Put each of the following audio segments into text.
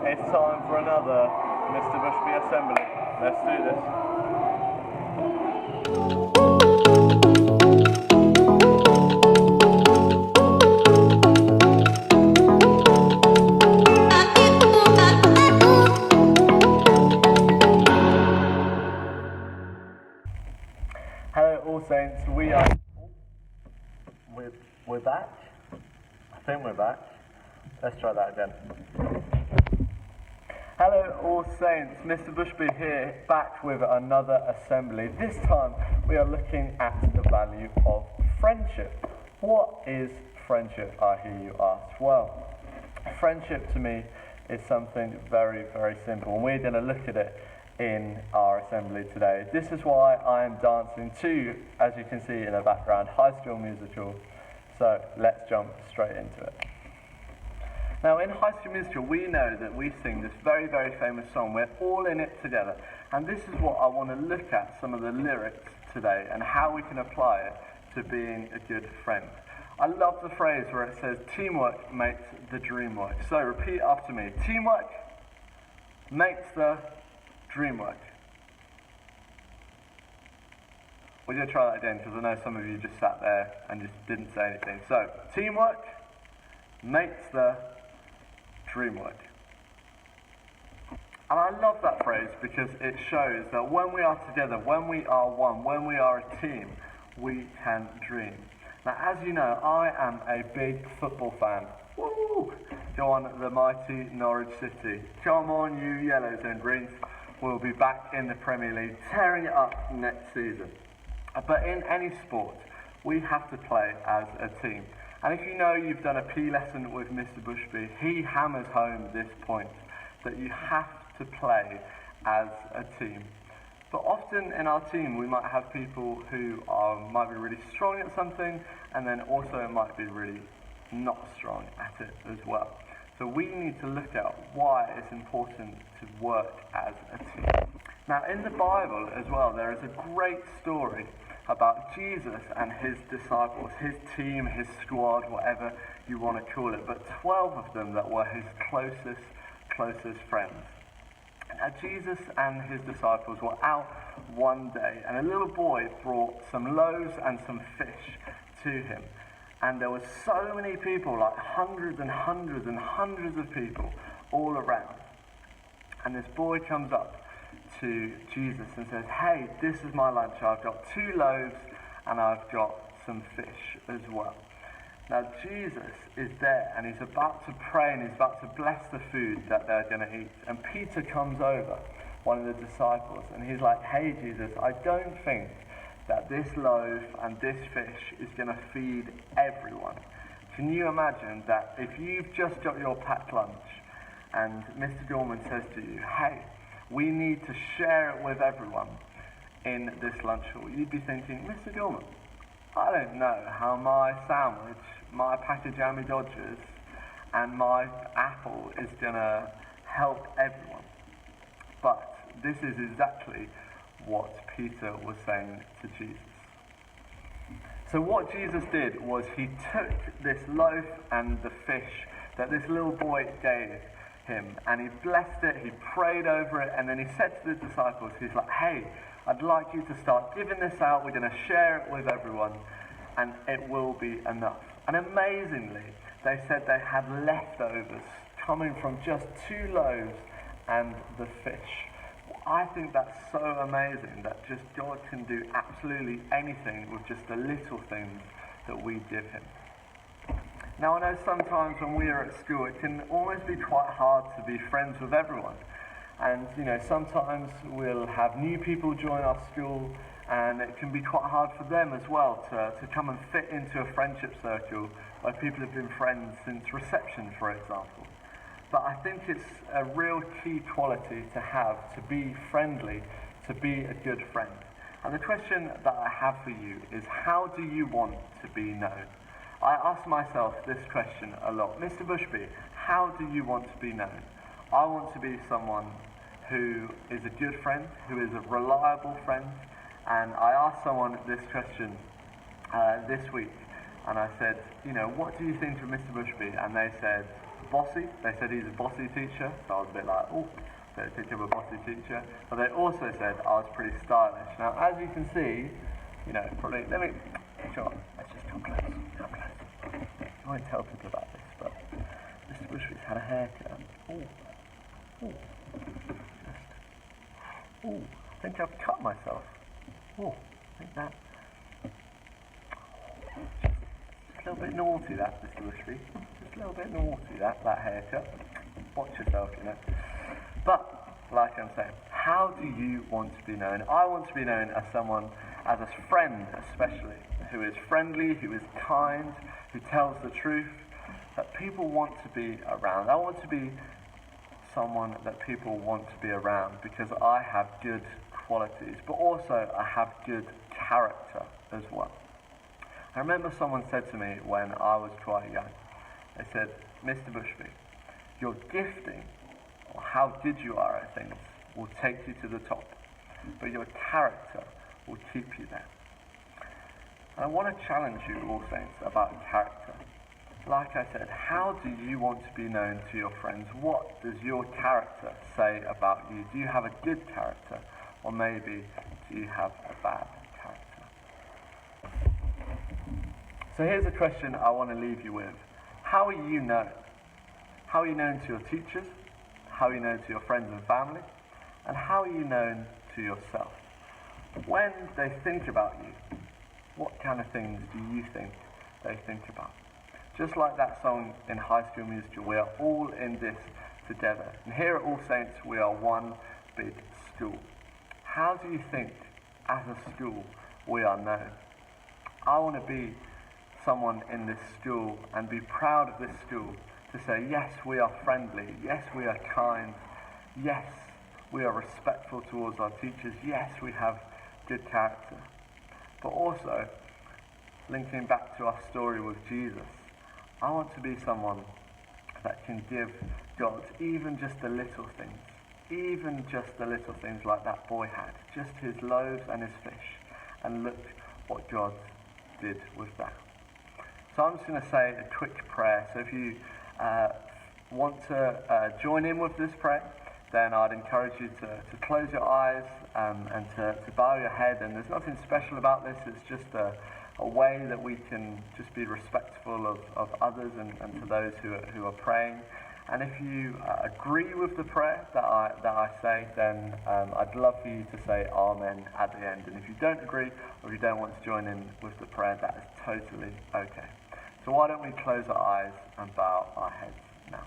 It's time for another Mr Bushby assembly. Let's do this. Hello All Saints, we're back. I think we're back. Let's try that again. Hello All Saints, Mr Bushby here, back with another assembly. This time we are looking at the value of friendship. What is friendship, I hear you ask? Well, friendship to me is something very, very simple, and we're going to look at it in our assembly today. This is why I am dancing to, as you can see in the background, High School Musical. So let's jump straight into it. Now in High School Musical we know that we sing this very, very famous song. We're all in it together, and this is what I want to look at, some of the lyrics today and how we can apply it to being a good friend. I love the phrase where it says teamwork makes the dream work. So repeat after me. Teamwork makes the dream work. We're going to try that again because I know some of you just sat there and just didn't say anything. So, teamwork makes the dream work. And I love that phrase because it shows that when we are together, when we are one, when we are a team, we can dream. Now, as you know, I am a big football fan. Woo! Go on, the mighty Norwich City. Come on, you yellows and greens. We'll be back in the Premier League, tearing it up next season. But in any sport, we have to play as a team. And if you know you've done a P lesson with Mr Bushby, he hammers home this point, that you have to play as a team. But often in our team, we might have people who might be really strong at something, and then also might be really not strong at it as well. So we need to look at why it's important to work as a team. Now in the Bible as well, there is a great story about Jesus and his disciples, his team, his squad, whatever you want to call it, but 12 of them that were his closest friends. Now Jesus and his disciples were out one day, and a little boy brought some loaves and some fish to him. And there were so many people, like hundreds and hundreds and hundreds of people all around. And this boy comes up to Jesus and says, "Hey, this is my lunch. I've got 2 loaves and I've got some fish as well." Now Jesus is there and he's about to pray and he's about to bless the food that they're going to eat. And Peter comes over, one of the disciples, and he's like, "Hey Jesus, I don't think that this loaf and this fish is going to feed everyone. Can you imagine that if you've just got your packed lunch and Mr. Dorman says to you, 'Hey, we need to share it with everyone in this lunch hall,' you'd be thinking, 'Mr. Dorman, I don't know how my sandwich, my pack of jammy Dodgers and my apple is going to help everyone.' But this is exactly what Peter was saying to Jesus. So what Jesus did was he took this loaf and the fish that this little boy gave him, and he blessed it, he prayed over it, and then he said to the disciples, he's like, "Hey, I'd like you to start giving this out. We're going to share it with everyone, and it will be enough." And amazingly, they said they had leftovers coming from just 2 loaves and the fish. I think that's so amazing that just God can do absolutely anything with just the little things that we give him. Now I know sometimes when we are at school it can almost be quite hard to be friends with everyone. And you know, sometimes we'll have new people join our school and it can be quite hard for them as well to come and fit into a friendship circle where people have been friends since reception, for example. But I think it's a real key quality to have, to be friendly, to be a good friend. And the question that I have for you is, how do you want to be known? I ask myself this question a lot. Mr Bushby, how do you want to be known? I want to be someone who is a good friend, who is a reliable friend. And I asked someone this question this week, and I said, "You know, what do you think of Mr Bushby?" And they said, bossy. They said he's a bossy teacher, so I was a bit like, oh, don't think I'm a bossy teacher. But they also said I was pretty stylish. Now, as you can see, you know, probably, sure, let's just come close. I won't tell people about this, but Mr Bushby's had a haircut. I think I've cut myself. I think that. Just a little bit naughty, that, Mr Bushby. Just a little bit naughty, that haircut. Watch yourself, you know. But, like I'm saying, how do you want to be known? I want to be known as someone, as a friend especially, who is friendly, who is kind, who tells the truth, that people want to be around. I want to be someone that people want to be around because I have good qualities, but also I have good character as well. I remember someone said to me when I was quite young, they said, Mr Bushby, your gifting, or how good you are at things, will take you to the top, but your character will keep you there. And I want to challenge you, all saints, about character. Like I said, how do you want to be known to your friends? What does your character say about you? Do you have a good character, or maybe do you have a bad character? So here's a question I want to leave you with. How are you known? How are you known to your teachers? How are you known to your friends and family? And how are you known to yourself? When they think about you, what kind of things do you think they think about? Just like that song in High School Musical, we are all in this together. And here at All Saints, we are one big school. How do you think, as a school, we are known? I want to be someone in this school and be proud of this school to say, yes, we are friendly, yes, we are kind, yes, we are respectful towards our teachers, yes, we have good character. But also, linking back to our story with Jesus, I want to be someone that can give God even just the little things like that boy had, just his loaves and his fish, and look what God did with that. So I'm just going to say a quick prayer. So if you want to join in with this prayer, then I'd encourage you to close your eyes and to bow your head. And there's nothing special about this, it's just a way that we can just be respectful of others and to those who are praying. And if you agree with the prayer that I say, then I'd love for you to say Amen at the end. And if you don't agree, or if you don't want to join in with the prayer, that is totally okay. So why don't we close our eyes and bow our heads now.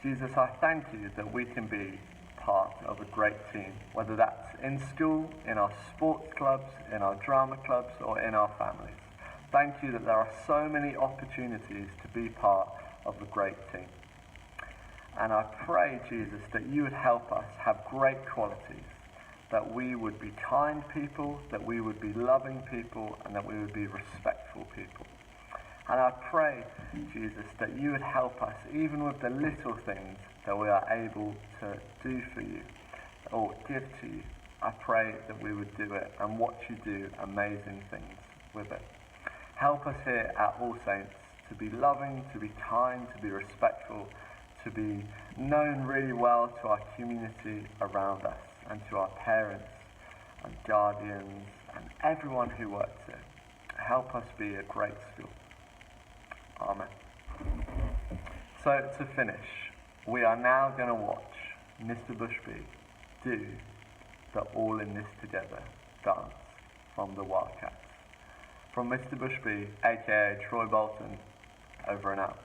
Jesus, I thank you that we can be part of a great team, whether that's in school, in our sports clubs, in our drama clubs, or in our families. Thank you that there are so many opportunities to be part of a great team. And I pray, Jesus, that you would help us have great qualities, that we would be kind people, that we would be loving people, and that we would be respectful people. And I pray, Jesus, that you would help us, even with the little things that we are able to do for you, or give to you. I pray that we would do it and watch you do amazing things with it. Help us here at All Saints to be loving, to be kind, to be respectful, to be known really well to our community around us and to our parents and guardians and everyone who works here. Help us be a great school. Amen. So to finish, we are now going to watch Mr Bushby do the All in This Together dance from the Wildcats. From Mr Bushby, aka Troy Bolton, over and out.